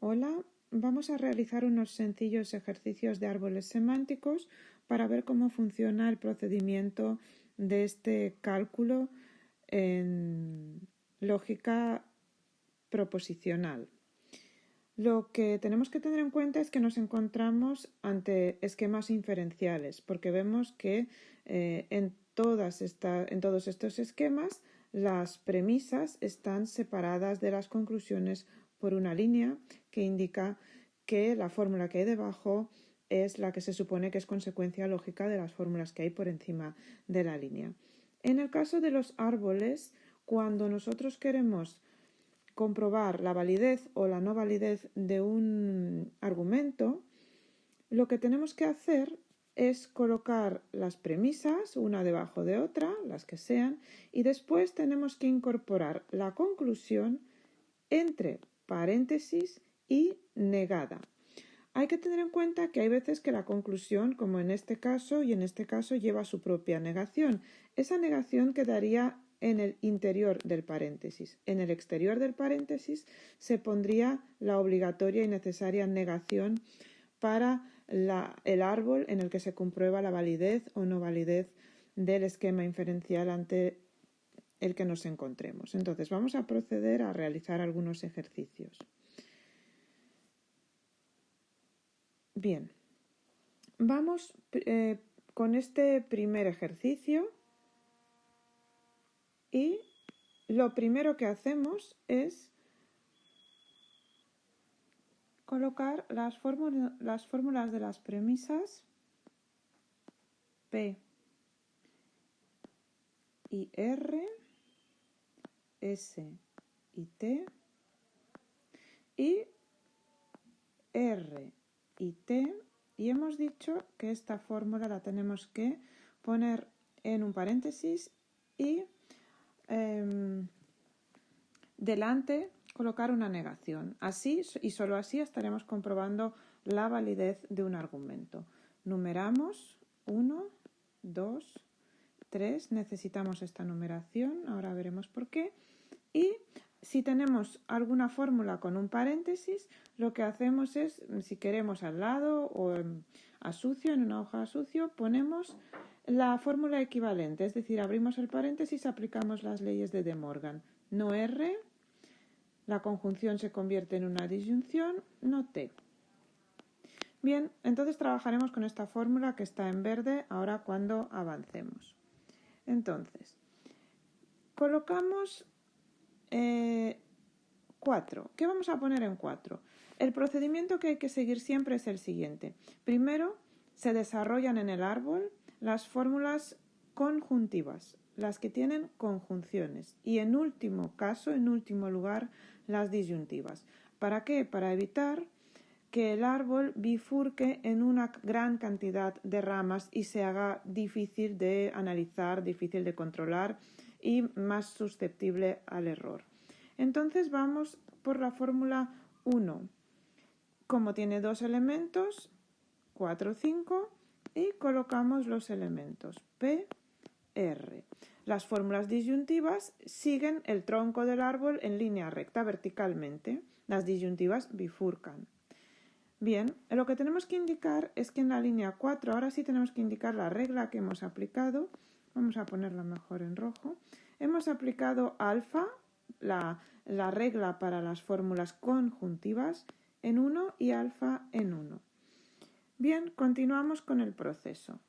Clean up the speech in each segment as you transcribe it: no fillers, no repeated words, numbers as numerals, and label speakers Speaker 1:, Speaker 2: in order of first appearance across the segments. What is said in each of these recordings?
Speaker 1: Hola, vamos a realizar unos sencillos ejercicios de árboles semánticos para ver cómo funciona el procedimiento de este cálculo en lógica proposicional. Lo que tenemos que tener en cuenta es que nos encontramos ante esquemas inferenciales, porque vemos que en todos estos esquemas las premisas están separadas de las conclusiones por una línea que indica que la fórmula que hay debajo es la que se supone que es consecuencia lógica de las fórmulas que hay por encima de la línea. En el caso de los árboles, cuando nosotros queremos comprobar la validez o la no validez de un argumento, lo que tenemos que hacer es colocar las premisas una debajo de otra, las que sean, y después tenemos que incorporar la conclusión entre paréntesis y negada. Hay que tener en cuenta que hay veces que la conclusión, como en este caso y en este caso, lleva su propia negación. Esa negación quedaría en el interior del paréntesis. En el exterior del paréntesis se pondría la obligatoria y necesaria negación para el árbol en el que se comprueba la validez o no validez del esquema inferencial ante el que nos encontremos. Entonces vamos a proceder a realizar algunos ejercicios. Bien, vamos con este primer ejercicio y lo primero que hacemos es colocar las fórmulas de las premisas P y R, S y T y R y T, y hemos dicho que esta fórmula la tenemos que poner en un paréntesis y delante colocar una negación. Así y solo así estaremos comprobando la validez de un argumento. Numeramos 1, 2, 3. Necesitamos esta numeración, ahora veremos por qué. Y si tenemos alguna fórmula con un paréntesis, lo que hacemos es, si queremos al lado o en una hoja a sucio, ponemos la fórmula equivalente, es decir, abrimos el paréntesis, aplicamos las leyes de De Morgan. No R, la conjunción se convierte en una disyunción, no T. Bien, entonces trabajaremos con esta fórmula que está en verde ahora cuando avancemos. Entonces, colocamos 4. ¿Qué vamos a poner en 4? El procedimiento que hay que seguir siempre es el siguiente. Primero, se desarrollan en el árbol las fórmulas conjuntivas, las que tienen conjunciones, y en último caso, en último lugar, las disyuntivas. ¿Para qué? Para evitar que el árbol bifurque en una gran cantidad de ramas y se haga difícil de analizar, difícil de controlar y más susceptible al error. Entonces vamos por la fórmula 1. Como tiene dos elementos, 4, 5, y colocamos los elementos P, R. Las fórmulas disyuntivas siguen el tronco del árbol en línea recta verticalmente. Las disyuntivas bifurcan. Bien, lo que tenemos que indicar es que en la línea 4, ahora sí tenemos que indicar la regla que hemos aplicado. Vamos a ponerla mejor en rojo. Hemos aplicado alfa, la regla para las fórmulas conjuntivas, en 1 y alfa en 1. Bien, continuamos con el proceso.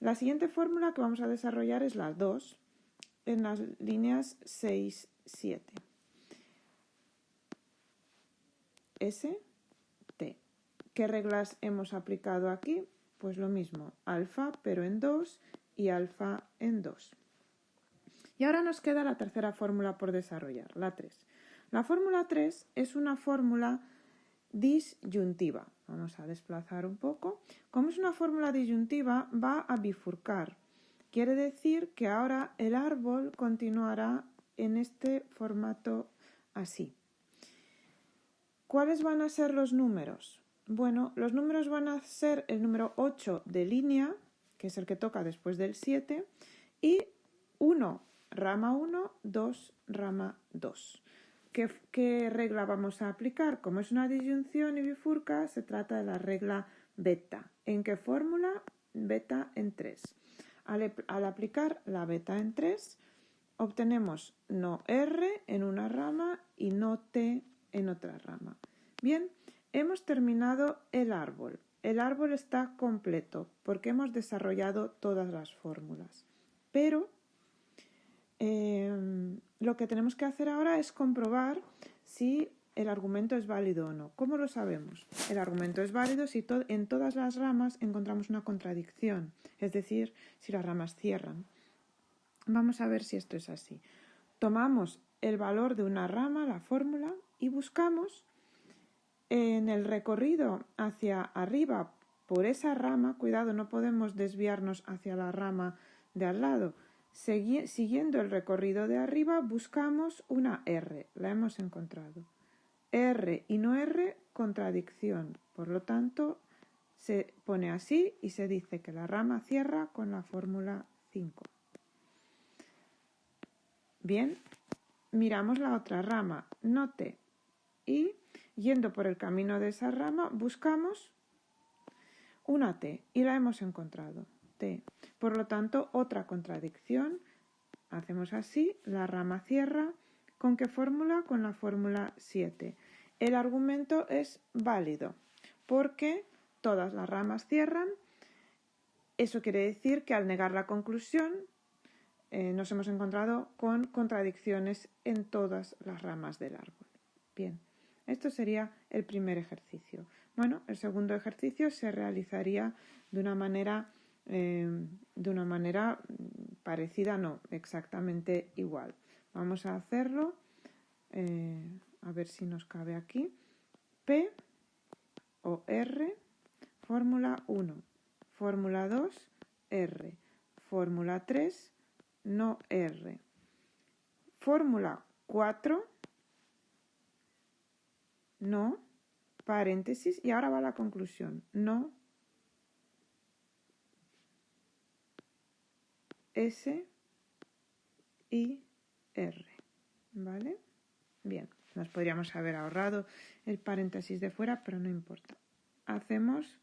Speaker 1: La siguiente fórmula que vamos a desarrollar es la 2 en las líneas 6, 7. S, T. ¿Qué reglas hemos aplicado aquí? Pues lo mismo, alfa pero en 2 y alfa en 2. Y ahora nos queda la tercera fórmula por desarrollar, la 3. La fórmula 3 es una fórmula disyuntiva. Vamos a desplazar un poco. Como es una fórmula disyuntiva, va a bifurcar. Quiere decir que ahora el árbol continuará en este formato así. ¿Cuáles van a ser los números? Bueno, los números van a ser el número 8 de línea, que es el que toca después del 7, y 1, rama 1, 2, rama 2. ¿qué regla vamos a aplicar? Como es una disyunción y bifurca, se trata de la regla beta. ¿En qué fórmula? Beta en 3. Al aplicar la beta en 3, obtenemos no R en una rama y no T en otra rama. Bien, hemos terminado el árbol. El árbol está completo porque hemos desarrollado todas las fórmulas. Pero lo que tenemos que hacer ahora es comprobar si el argumento es válido o no. ¿Cómo lo sabemos? El argumento es válido si en todas las ramas encontramos una contradicción, es decir, si las ramas cierran. Vamos a ver si esto es así. Tomamos el valor de una rama, la fórmula, y buscamos en el recorrido hacia arriba por esa rama. Cuidado, no podemos desviarnos hacia la rama de al lado. Siguiendo el recorrido de arriba, buscamos una R. La hemos encontrado. R y no R, contradicción. Por lo tanto, se pone así y se dice que la rama cierra con la fórmula 5. Bien, miramos la otra rama, no T. Y yendo por el camino de esa rama, buscamos una T y la hemos encontrado. T. Por lo tanto, otra contradicción. Hacemos así, la rama cierra. ¿Con qué fórmula? Con la fórmula 7. El argumento es válido porque todas las ramas cierran. Eso quiere decir que al negar la conclusión nos hemos encontrado con contradicciones en todas las ramas del árbol. Bien, esto sería el primer ejercicio. Bueno, el segundo ejercicio se realizaría de una manera parecida, no, exactamente igual. Vamos a hacerlo, a ver si nos cabe aquí. P o R, fórmula 1, fórmula 2, R, fórmula 3, no R, fórmula 4, no, paréntesis, y ahora va la conclusión, no, S y R, ¿vale? Bien, nos podríamos haber ahorrado el paréntesis de fuera, pero no importa. Hacemos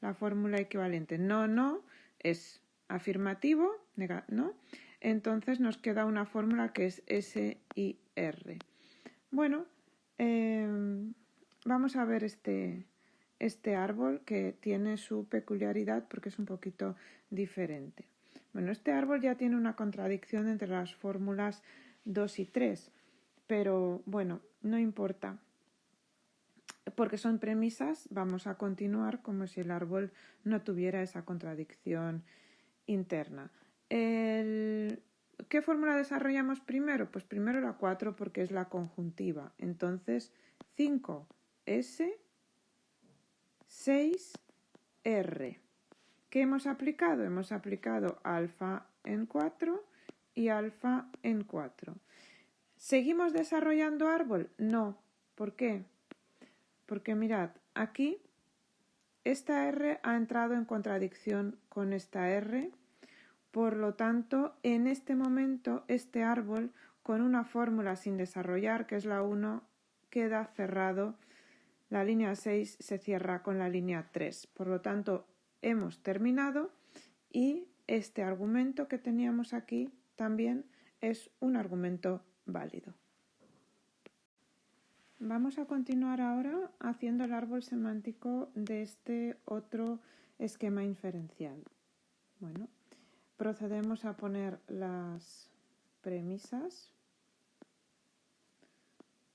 Speaker 1: la fórmula equivalente. No, no, es afirmativo, no. Entonces nos queda una fórmula que es S y R. Bueno, vamos a ver este árbol que tiene su peculiaridad porque es un poquito diferente. Bueno, este árbol ya tiene una contradicción entre las fórmulas 2 y 3, pero bueno, no importa. Porque son premisas, vamos a continuar como si el árbol no tuviera esa contradicción interna. ¿Qué fórmula desarrollamos primero? Pues primero la 4 porque es la conjuntiva. Entonces, 5S, 6R. ¿Qué hemos aplicado? Hemos aplicado alfa en 4 y alfa en 4. ¿Seguimos desarrollando árbol? No. ¿Por qué? Porque mirad, aquí esta R ha entrado en contradicción con esta R. Por lo tanto, en este momento, este árbol con una fórmula sin desarrollar, que es la 1, queda cerrado. La línea 6 se cierra con la línea 3. Por lo tanto, hemos terminado y este argumento que teníamos aquí también es un argumento válido. Vamos a continuar ahora haciendo el árbol semántico de este otro esquema inferencial. Bueno, procedemos a poner las premisas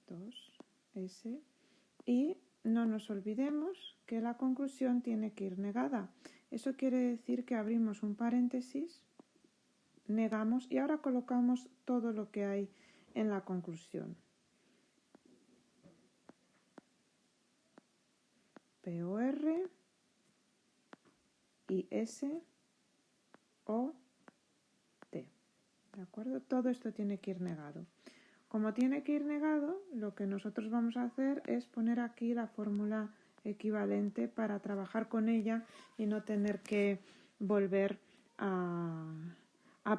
Speaker 1: 2S y no nos olvidemos que la conclusión tiene que ir negada. Eso quiere decir que abrimos un paréntesis, negamos y ahora colocamos todo lo que hay en la conclusión. POR y S o T. ¿De acuerdo? Todo esto tiene que ir negado. Como tiene que ir negado, lo que nosotros vamos a hacer es poner aquí la fórmula equivalente para trabajar con ella y no tener que volver a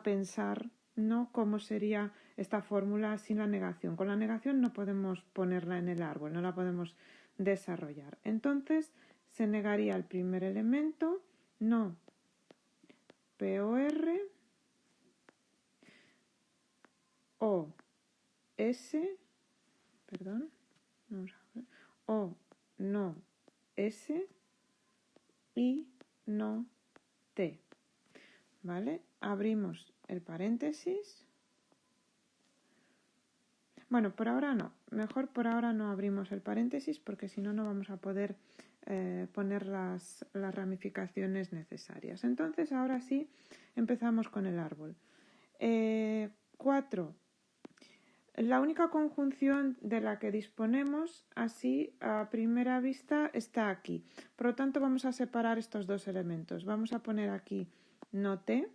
Speaker 1: pensar no cómo sería esta fórmula sin la negación. Con la negación no podemos ponerla en el árbol, no la podemos desarrollar. Entonces se negaría el primer elemento, no POR o S, perdón, vamos a ver, o no S y no T. ¿Vale? Abrimos el paréntesis. Bueno, por ahora no. Mejor por ahora no abrimos el paréntesis porque si no, no vamos a poder poner las ramificaciones necesarias. Entonces, ahora sí, empezamos con el árbol. 4. La única conjunción de la que disponemos, así a primera vista, está aquí. Por lo tanto, vamos a separar estos dos elementos. Vamos a poner aquí no T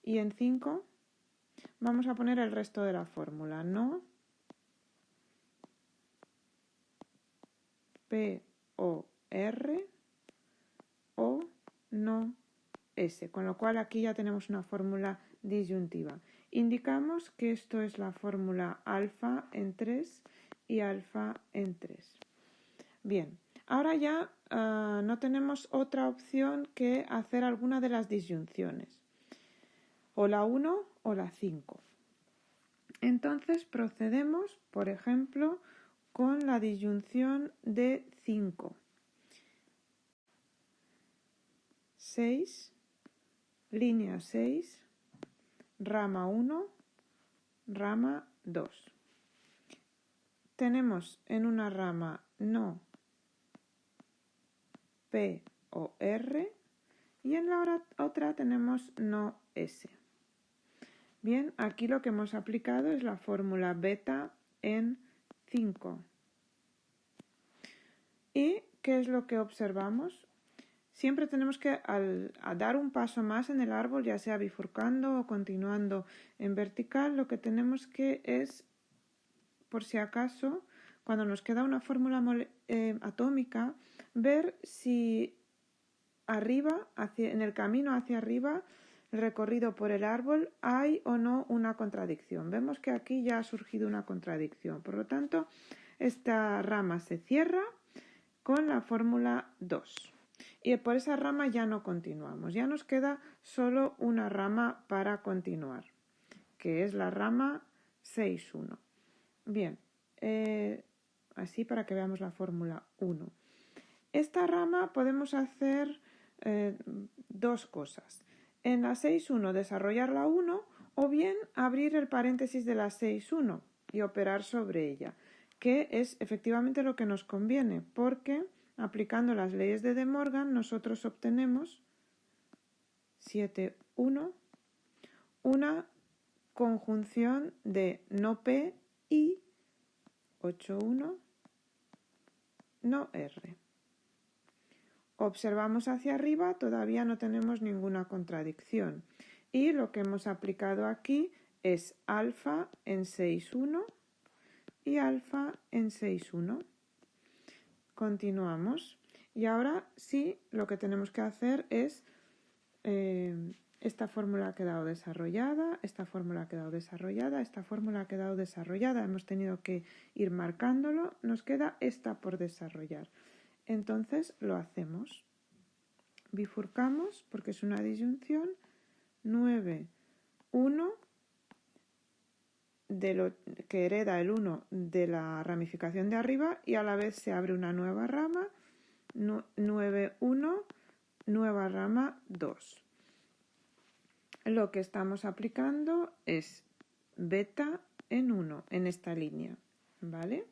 Speaker 1: y en 5 vamos a poner el resto de la fórmula. No P-O-R o no S. Con lo cual aquí ya tenemos una fórmula disyuntiva. Indicamos que esto es la fórmula alfa en 3 y alfa en 3. Bien, ahora ya no tenemos otra opción que hacer alguna de las disyunciones. O la 1 o la 5. Entonces procedemos, por ejemplo, con la disyunción de 5. 6, línea 6, rama 1, rama 2. Tenemos en una rama no P o R y en la otra tenemos no S. Bien, aquí lo que hemos aplicado es la fórmula beta en 5. ¿Y qué es lo que observamos? Siempre tenemos que, al dar un paso más en el árbol, ya sea bifurcando o continuando en vertical, lo que tenemos que es, por si acaso, cuando nos queda una fórmula atómica, ver si arriba, en el camino hacia arriba, recorrido por el árbol, hay o no una contradicción. Vemos que aquí ya ha surgido una contradicción. Por lo tanto, esta rama se cierra con la fórmula 2. Y por esa rama ya no continuamos. Ya nos queda solo una rama para continuar, que es la rama 6,1. Bien, así para que veamos la fórmula 1. Esta rama podemos hacer dos cosas. En la 6,1 desarrollar la 1 o bien abrir el paréntesis de la 6,1 y operar sobre ella, que es efectivamente lo que nos conviene, porque aplicando las leyes de De Morgan nosotros obtenemos 7,1 una conjunción de no P y 8,1 no R. Observamos hacia arriba, todavía no tenemos ninguna contradicción. Y lo que hemos aplicado aquí es alfa en 6,1 y alfa en 6,1. Continuamos. Y ahora sí, lo que tenemos que hacer es esta fórmula ha quedado desarrollada, esta fórmula ha quedado desarrollada, esta fórmula ha quedado desarrollada. Hemos tenido que ir marcándolo. Nos queda esta por desarrollar. Entonces lo hacemos. Bifurcamos, porque es una disyunción, 9, 1, que hereda el 1 de la ramificación de arriba y a la vez se abre una nueva rama, 9, 1, nueva rama 2. Lo que estamos aplicando es beta en 1 en esta línea, ¿vale?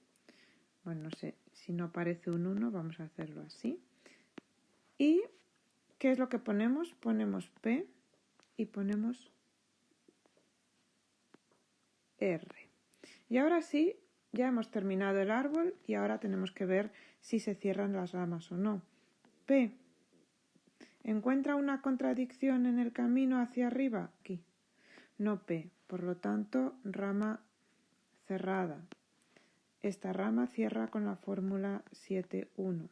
Speaker 1: Bueno, no sé, si no aparece un 1 vamos a hacerlo así. ¿Y qué es lo que ponemos? Ponemos P y ponemos R. Y ahora sí, ya hemos terminado el árbol y ahora tenemos que ver si se cierran las ramas o no. P. ¿Encuentra una contradicción en el camino hacia arriba? Aquí. No P. Por lo tanto, rama cerrada. Esta rama cierra con la fórmula 7,1.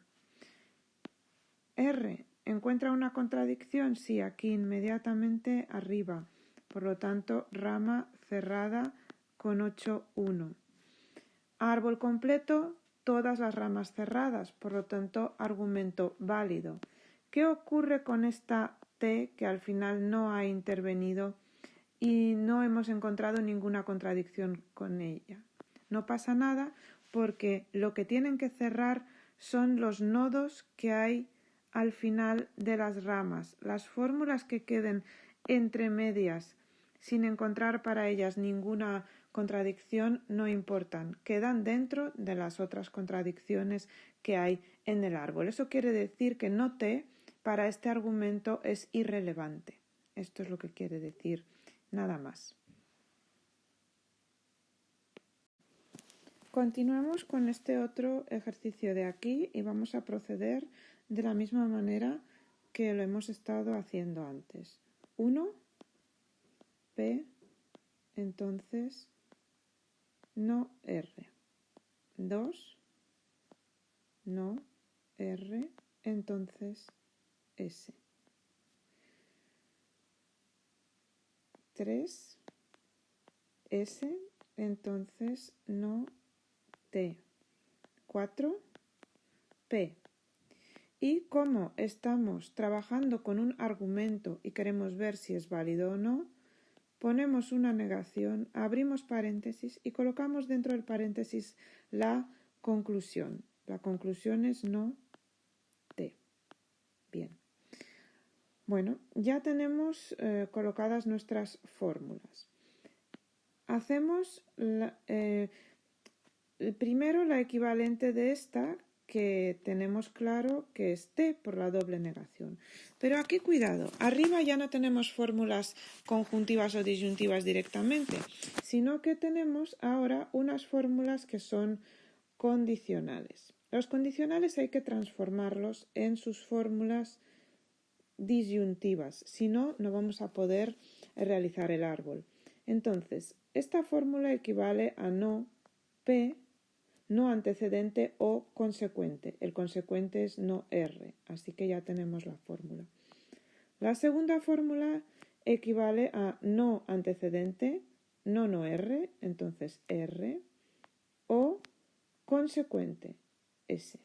Speaker 1: R. ¿Encuentra una contradicción? Sí, aquí inmediatamente arriba. por lo tanto rama cerrada con 8, 1. Árbol completo, todas las ramas cerradas, por lo tanto argumento válido. ¿Qué ocurre con esta T que al final no ha intervenido y no hemos encontrado ninguna contradicción con ella? No pasa nada porque lo que tienen que cerrar son los nodos que hay al final de las ramas. Las fórmulas que queden entre medias sin encontrar para ellas ninguna contradicción no importan, quedan dentro de las otras contradicciones que hay en el árbol. Eso quiere decir que no T para este argumento es irrelevante. Esto es lo que quiere decir, nada más. Continuamos con este otro ejercicio de aquí y vamos a proceder de la misma manera que lo hemos estado haciendo antes. 1, P, entonces no R. 2, no R, entonces S. 3, S, entonces no T. 4, P. Y como estamos trabajando con un argumento y queremos ver si es válido o no, ponemos una negación, abrimos paréntesis y colocamos dentro del paréntesis la conclusión. La conclusión es no T. Bien. Bueno, ya tenemos colocadas nuestras fórmulas. Hacemos primero la equivalente de esta, que tenemos claro que es T por la doble negación. Pero aquí cuidado, arriba ya no tenemos fórmulas conjuntivas o disyuntivas directamente, sino que tenemos ahora unas fórmulas que son condicionales. Los condicionales hay que transformarlos en sus fórmulas disyuntivas, si no, no vamos a poder realizar el árbol. Entonces, esta fórmula equivale a no P, no antecedente o consecuente. El consecuente es no R, así que ya tenemos la fórmula. La segunda fórmula equivale a no antecedente, no R, entonces R, o consecuente, S.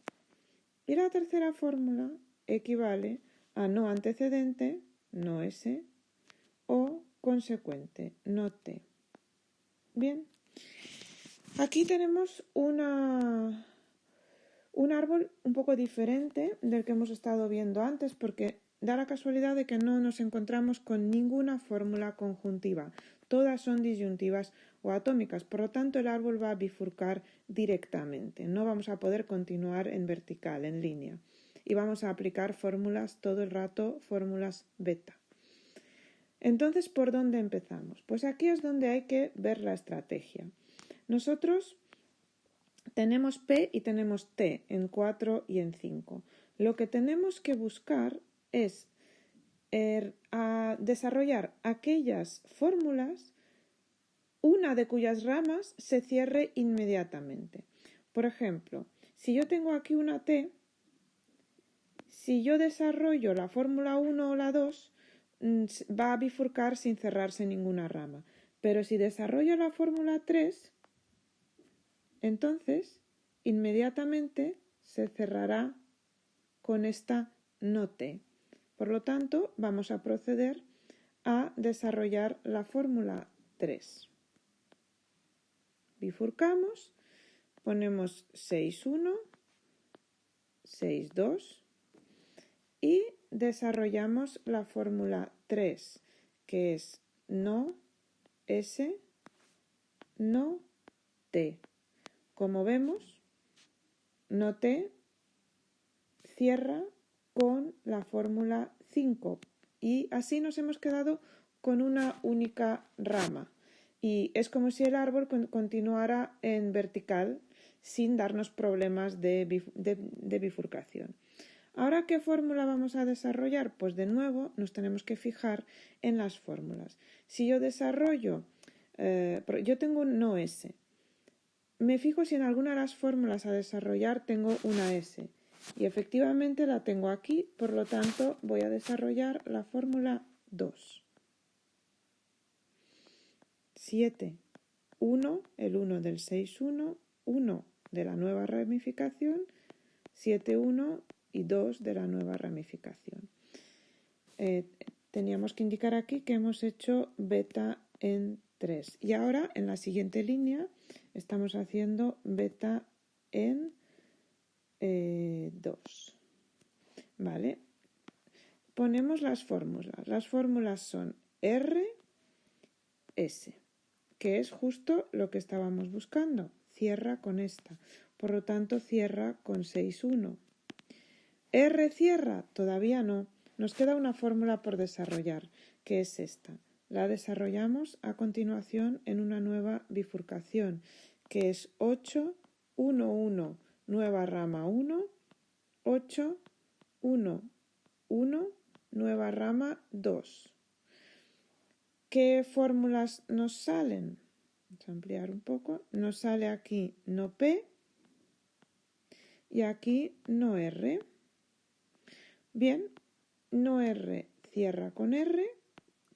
Speaker 1: Y la tercera fórmula equivale a no antecedente, no S, o consecuente, no T. Bien. Aquí tenemos un árbol un poco diferente del que hemos estado viendo antes porque da la casualidad de que no nos encontramos con ninguna fórmula conjuntiva. Todas son disyuntivas o atómicas, por lo tanto el árbol va a bifurcar directamente. No vamos a poder continuar en vertical, en línea. Y vamos a aplicar fórmulas todo el rato, fórmulas beta. Entonces, ¿por dónde empezamos? Pues aquí es donde hay que ver la estrategia. Nosotros tenemos P y tenemos T en 4 y en 5. Lo que tenemos que buscar es desarrollar aquellas fórmulas, una de cuyas ramas se cierre inmediatamente. Por ejemplo, si yo tengo aquí una T, si yo desarrollo la fórmula 1 o la 2, va a bifurcar sin cerrarse ninguna rama. Pero si desarrollo la fórmula 3, entonces inmediatamente se cerrará con esta no T. Por lo tanto, vamos a proceder a desarrollar la fórmula 3. Bifurcamos, ponemos 6,1, 6,2 y desarrollamos la fórmula 3, que es no S, no T. Como vemos, no T cierra con la fórmula 5 y así nos hemos quedado con una única rama. Y es como si el árbol continuara en vertical sin darnos problemas de bifurcación. Ahora, ¿qué fórmula vamos a desarrollar? Pues de nuevo nos tenemos que fijar en las fórmulas. Si yo desarrollo, yo tengo un no S. Me fijo si en alguna de las fórmulas a desarrollar tengo una S. Y efectivamente la tengo aquí, por lo tanto voy a desarrollar la fórmula 2. 7, 1, el 1 del 6, 1, 1 de la nueva ramificación, 7, 1 y 2 de la nueva ramificación. Teníamos que indicar aquí que hemos hecho beta en 3. Y ahora en la siguiente línea estamos haciendo beta en 2. ¿Vale? Ponemos las fórmulas. Las fórmulas son R, S, que es justo lo que estábamos buscando. Cierra con esta. Por lo tanto, cierra con 6, 1. R cierra, todavía no. Nos queda una fórmula por desarrollar, que es esta. La desarrollamos a continuación en una nueva bifurcación, que es 8, 1, 1, nueva rama 1, 8, 1, 1, nueva rama 2. ¿Qué fórmulas nos salen? Vamos a ampliar un poco. Nos sale aquí no P y aquí no R. Bien, no R cierra con R,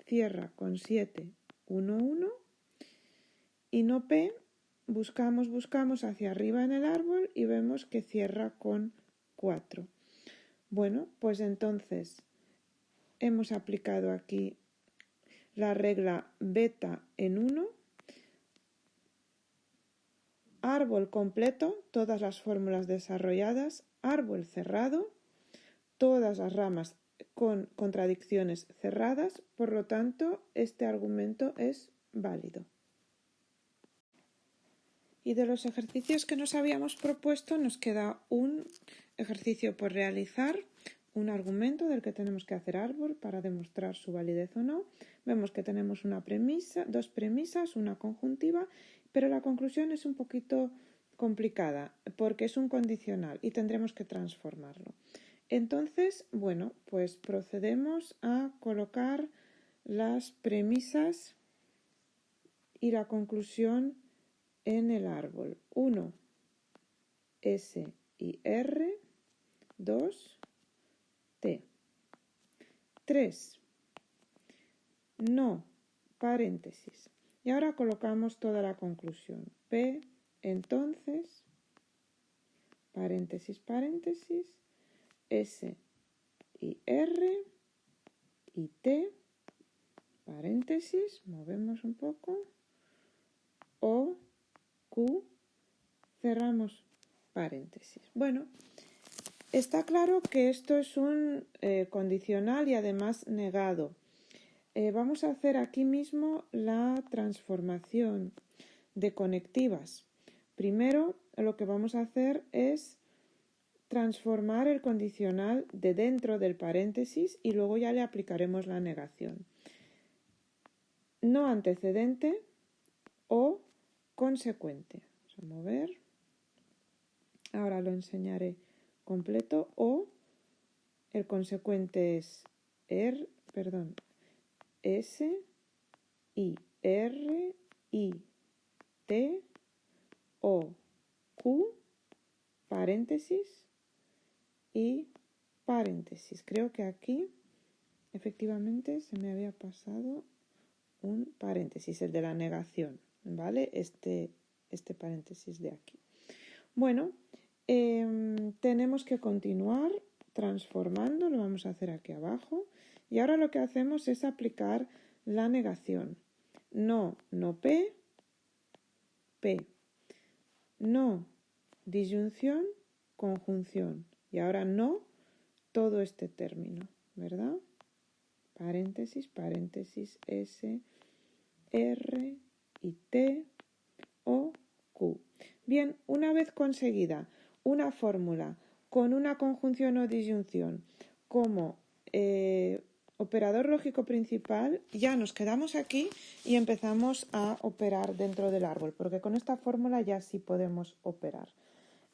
Speaker 1: cierra con 7, 1, 1 y no P buscamos hacia arriba en el árbol y vemos que cierra con 4. Bueno, pues entonces hemos aplicado aquí la regla beta en 1, árbol completo, todas las fórmulas desarrolladas, árbol cerrado, todas las ramas con contradicciones cerradas, por lo tanto, este argumento es válido. Y de los ejercicios que nos habíamos propuesto, nos queda un ejercicio por realizar, un argumento del que tenemos que hacer árbol para demostrar su validez o no. Vemos que tenemos una premisa, dos premisas, una conjuntiva, pero la conclusión es un poquito complicada porque es un condicional y tendremos que transformarlo. Entonces, bueno, pues procedemos a colocar las premisas y la conclusión en el árbol. 1, S y R, 2, T. 3, no, paréntesis. Y ahora colocamos toda la conclusión. P, entonces, paréntesis, paréntesis, S y R y T, paréntesis, movemos un poco, O, Q, cerramos paréntesis. Bueno, está claro que esto es un condicional y además negado. Vamos a hacer aquí mismo la transformación de conectivas. Primero, lo que vamos a hacer es transformar el condicional de dentro del paréntesis y luego ya le aplicaremos la negación. No antecedente o consecuente. Vamos a mover. Ahora lo enseñaré completo. O el consecuente es S, I, R, I, T, O, Q, paréntesis y paréntesis. Creo que aquí efectivamente se me había pasado un paréntesis, el de la negación, ¿vale? Este paréntesis de aquí. Bueno, tenemos que continuar transformando, lo vamos a hacer aquí abajo. Y ahora lo que hacemos es aplicar la negación. No, no P, P. No, disyunción, conjunción. Y ahora no, todo este término, ¿verdad? Paréntesis, paréntesis, S, R y T, O, Q. Bien, una vez conseguida una fórmula con una conjunción o disyunción como operador lógico principal, ya nos quedamos aquí y empezamos a operar dentro del árbol, porque con esta fórmula ya sí podemos operar.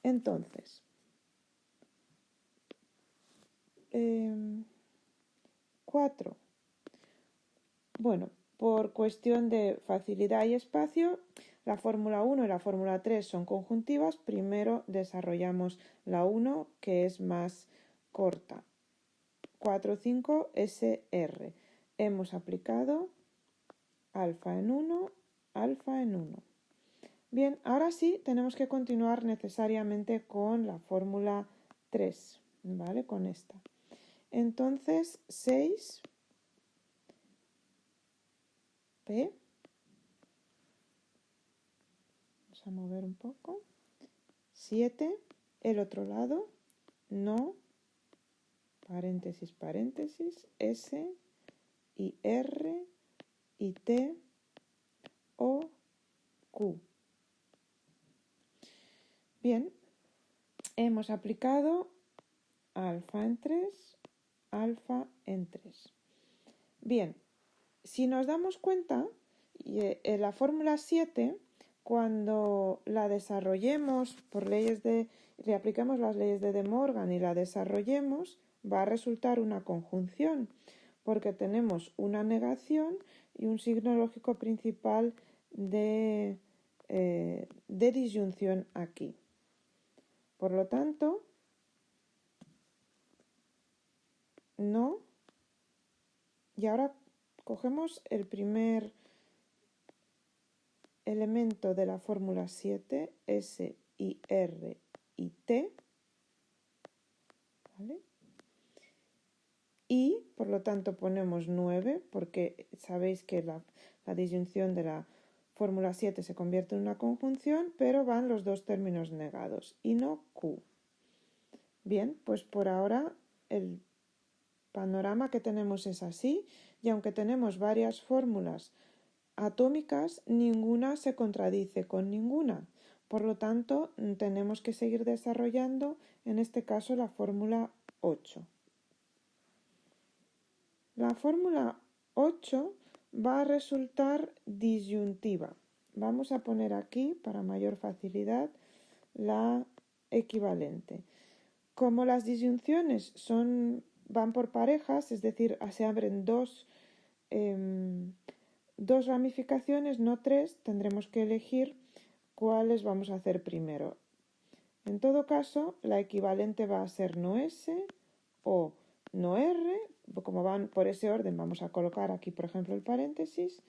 Speaker 1: Entonces, 4. Bueno, por cuestión de facilidad y espacio, la fórmula 1 y la fórmula 3 son conjuntivas. Primero desarrollamos la 1, que es más corta. 4, 5, SR. Hemos aplicado alfa en 1 alfa en 1. Bien, ahora sí tenemos que continuar necesariamente con la fórmula 3, ¿vale? Con esta. Entonces, 6 P, vamos a mover un poco, 7, el otro lado, no, paréntesis, paréntesis, S, y R, y T, O, Q. Bien, hemos aplicado alfa en 3, alfa en 3. Bien, si nos damos cuenta, la fórmula 7, cuando la desarrollemos por le aplicamos las leyes de De Morgan y la desarrollemos, va a resultar una conjunción, porque tenemos una negación y un signo lógico principal de disyunción aquí. Por lo tanto, no. Y ahora cogemos el primer elemento de la fórmula 7, S, I, R y T, ¿vale? Y, por lo tanto, ponemos 9, porque sabéis que la disyunción de la fórmula 7 se convierte en una conjunción, pero van los dos términos negados, y no Q. Bien, pues por ahora el panorama que tenemos es así, y aunque tenemos varias fórmulas atómicas, ninguna se contradice con ninguna. Por lo tanto, tenemos que seguir desarrollando, en este caso, la fórmula 8. La fórmula 8 va a resultar disyuntiva. Vamos a poner aquí, para mayor facilidad, la equivalente. Como las disyunciones van por parejas, es decir, se abren dos ramificaciones, no tres, tendremos que elegir cuáles vamos a hacer primero. En todo caso, la equivalente va a ser no S o no R. Como van por ese orden, vamos a colocar aquí, por ejemplo, el paréntesis,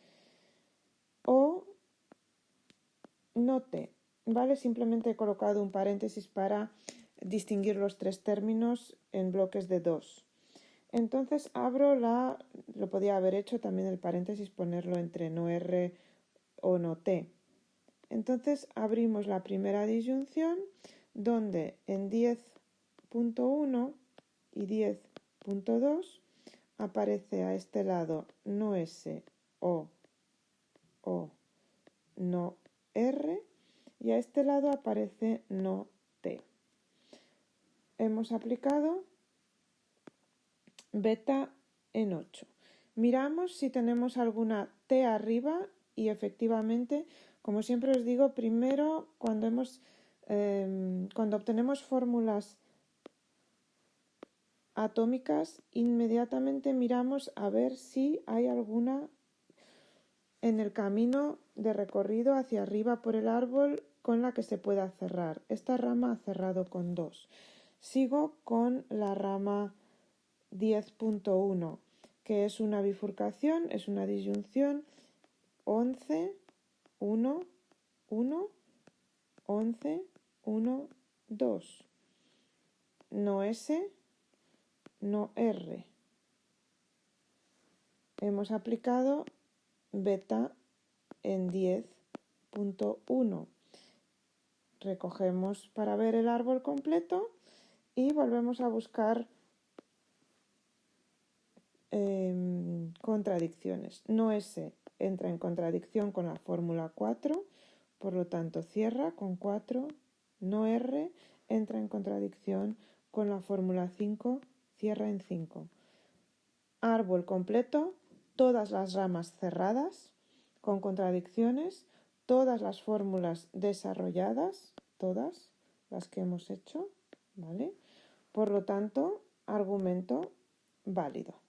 Speaker 1: o no T, ¿vale? Simplemente he colocado un paréntesis para distinguir los tres términos en bloques de 2. Entonces lo podía haber hecho también el paréntesis, ponerlo entre no R o no T. Entonces abrimos la primera disyunción, donde en 10.1 y 10.2 aparece a este lado no S o no R, y a este lado aparece no T. Hemos aplicado beta en 8. Miramos si tenemos alguna T arriba y efectivamente, como siempre os digo, primero cuando obtenemos fórmulas atómicas, inmediatamente miramos a ver si hay alguna en el camino de recorrido hacia arriba por el árbol con la que se pueda cerrar. Esta rama ha cerrado con 2. Sigo con la rama 10.1, que es una bifurcación, es una disyunción 11, 1, 1, 11, 1, 2. No S, no R. Hemos aplicado beta en 10.1. Recogemos para ver el árbol completo y volvemos a buscar contradicciones. No S entra en contradicción con la fórmula 4, por lo tanto cierra con 4. No R entra en contradicción con la fórmula 5, cierra en 5. Árbol completo, todas las ramas cerradas, con contradicciones, todas las fórmulas desarrolladas, todas las que hemos hecho, ¿vale? Por lo tanto, argumento válido.